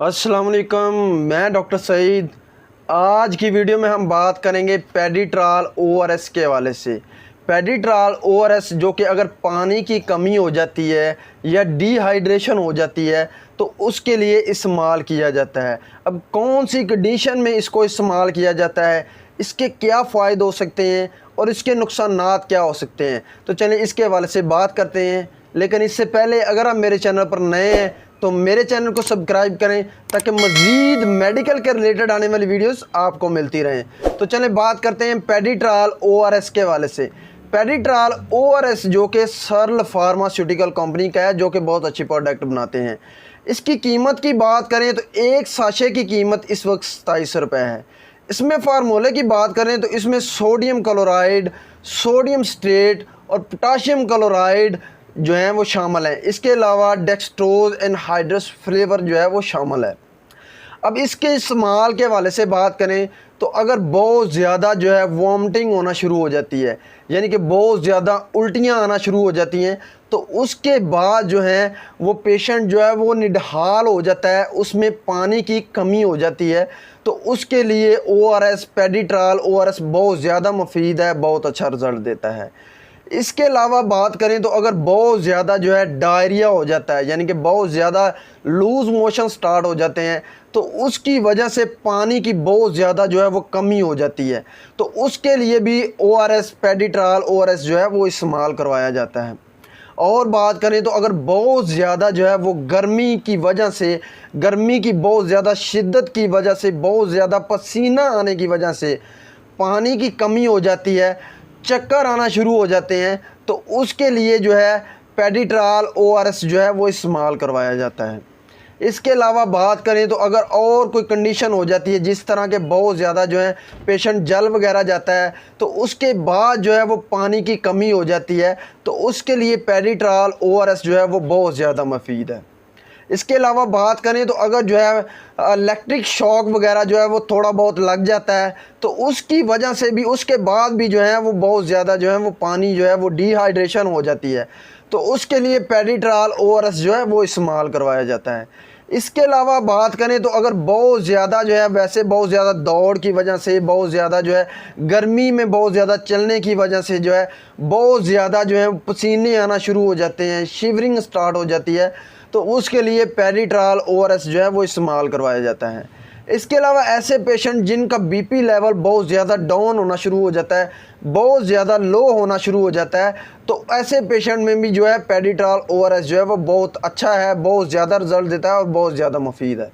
अस्सलाम वालेकुम, मैं डॉक्टर सईद। आज की वीडियो में हम बात करेंगे पेडिट्राल ओआरएस के हवाले से। पेडिट्राल ओआरएस जो कि अगर पानी की कमी हो जाती है या डिहाइड्रेशन हो जाती है तो उसके लिए इस्तेमाल किया जाता है। अब कौन सी कंडीशन में इसको इस्तेमाल किया जाता है, इसके क्या फ़ायदे हो सकते हैं और इसके नुकसानात क्या हो सकते हैं, तो चलिए इसके हवाले से बात करते हैं। लेकिन इससे पहले अगर आप मेरे चैनल पर नए हैं तो मेरे चैनल को सब्सक्राइब करें ताकि मज़ीद मेडिकल के रिलेटेड आने वाली वीडियोस आपको मिलती रहें। तो चलें बात करते हैं पेडिट्राल ओआरएस के हवाले से। पेडिट्राल ओआरएस जो कि सर्ल फार्मास्यूटिकल कंपनी का है, जो कि बहुत अच्छी प्रोडक्ट बनाते हैं। इसकी कीमत की बात करें तो एक साशे की कीमत इस वक्त 27 रुपये है। इसमें फार्मूले की बात करें तो इसमें सोडियम क्लोराइड, सोडियम स्ट्रेट और पोटाशियम क्लोराइड जो है वो शामिल है। इसके अलावा डेक्सट्रोज एनहाइड्रस फ्लेवर जो है वो शामिल है। अब इसके इस्तेमाल के हवाले से बात करें तो अगर बहुत ज़्यादा जो है वॉमिटिंग होना शुरू हो जाती है, यानी कि बहुत ज़्यादा उल्टियाँ आना शुरू हो जाती हैं, तो उसके बाद जो है वो पेशेंट जो है वो निढाल हो जाता है, उसमें पानी की कमी हो जाती है, तो उसके लिए ओआरएस पेडिट्राल ओआरएस बहुत ज़्यादा मुफीद है, बहुत अच्छा रिज़ल्ट देता है। इसके अलावा बात करें तो अगर बहुत ज़्यादा जो है डायरिया हो जाता है, यानी कि बहुत ज़्यादा लूज़ मोशन स्टार्ट हो जाते हैं, तो उसकी वजह से पानी की बहुत ज़्यादा जो है वो कमी हो जाती है, तो उसके लिए भी ओआरएस पेडिट्राल ओआरएस जो है वो इस्तेमाल करवाया जाता है। और बात करें तो अगर बहुत ज़्यादा जो है वो गर्मी की वजह से, गर्मी की बहुत ज़्यादा शिद्दत की वजह से, बहुत ज़्यादा पसीना आने की वजह से पानी की कमी हो जाती है, चक्कर आना शुरू हो जाते हैं, तो उसके लिए जो है पेडिट्राल ओआरएस जो है वो इस्तेमाल करवाया जाता है। इसके अलावा बात करें तो अगर और कोई कंडीशन हो जाती है, जिस तरह के बहुत ज़्यादा जो है पेशेंट जल वगैरह जाता है, तो उसके बाद जो है वो पानी की कमी हो जाती है, तो उसके लिए पेडिट्राल ओआरएस जो है वो बहुत ज़्यादा मुफीद है। इसके अलावा बात करें तो अगर जो है इलेक्ट्रिक शॉक वगैरह जो है वो थोड़ा बहुत लग जाता है, तो उसकी वजह से भी, उसके बाद भी जो है वो बहुत ज़्यादा जो है वो पानी जो है वो डिहाइड्रेशन हो जाती है, तो उसके लिए पेडिट्राल ओआरएस जो है वो इस्तेमाल करवाया जाता है। इसके अलावा बात करें तो अगर बहुत ज़्यादा जो है, वैसे बहुत ज़्यादा दौड़ की वजह से, बहुत ज़्यादा जो है गर्मी में बहुत ज़्यादा चलने की वजह से जो है बहुत ज़्यादा जो है पसीने आना शुरू हो जाते हैं, शिवरिंग स्टार्ट हो जाती है, तो उसके लिए पेडिट्राल ओआरएस जो है वो इस्तेमाल करवाया जाता है। इसके अलावा ऐसे पेशेंट जिनका बीपी लेवल बहुत ज़्यादा डाउन होना शुरू हो जाता है, बहुत ज़्यादा लो होना शुरू हो जाता है, तो ऐसे पेशेंट में भी जो है पेडिट्राल ओआरएस जो है वो बहुत अच्छा है, बहुत ज़्यादा रिज़ल्ट देता है और बहुत ज़्यादा मुफीद है।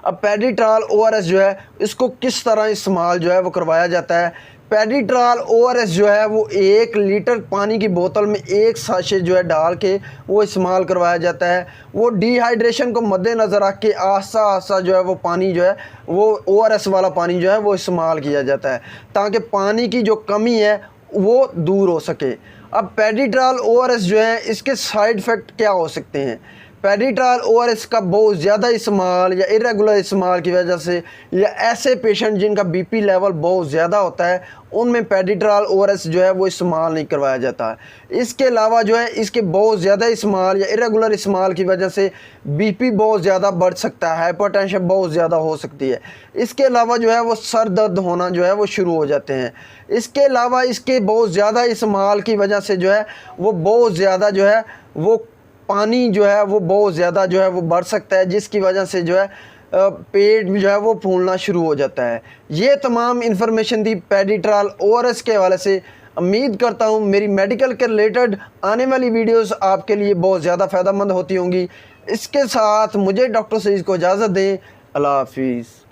अब पेडिट्राल ओआरएस जो है इसको किस तरह इस्तेमाल जो है वो करवाया जाता है। पेडिट्राल ओआरएस जो है वो 1 लीटर पानी की बोतल में 1 साशे जो है डाल के वो इस्तेमाल करवाया जाता है। वो डिहाइड्रेशन को मद्देनज़र रख के आस्ता आस्ता जो है वो पानी जो है वो ओआरएस वाला पानी जो है वो इस्तेमाल किया जाता है, ताकि पानी की जो कमी है वो दूर हो सके। अब पेडिट्राल ओआरएस जो है इसके साइड इफ़ेक्ट क्या हो सकते हैं। पेडिट्राल ओआरएस का बहुत ज़्यादा इस्तेमाल या इरेगुलर इस्तेमाल की वजह से, या ऐसे पेशेंट जिनका बीपी लेवल बहुत ज़्यादा होता है, उनमें पेडिट्राल ओआरएस जो है वो इस्तेमाल नहीं करवाया जाता है। इसके अलावा जो है इसके बहुत ज़्यादा इस्तेमाल या इरेगुलर इस्तेमाल की वजह से बीपी बहुत ज़्यादा बढ़ सकता है, हाइपरटेंशन बहुत ज़्यादा हो सकती है। इसके अलावा जो है वो सर दर्द होना जो है वो शुरू हो जाते हैं। इसके अलावा इसके बहुत ज़्यादा इस्तेमाल की वजह से जो है वो बहुत ज़्यादा जो है वो पानी जो है वो बहुत ज़्यादा जो है वो बढ़ सकता है, जिसकी वजह से जो है पेट जो है वो फूलना शुरू हो जाता है। ये तमाम इन्फॉर्मेशन थी पेडिट्राल ओआरएस के हवाले से। उम्मीद करता हूँ मेरी मेडिकल के रिलेटेड आने वाली वीडियोस आपके लिए बहुत ज़्यादा फ़ायदेमंद होती होंगी। इसके साथ मुझे डॉक्टर सईद को इजाज़त दें। अल्लाह हाफिज़।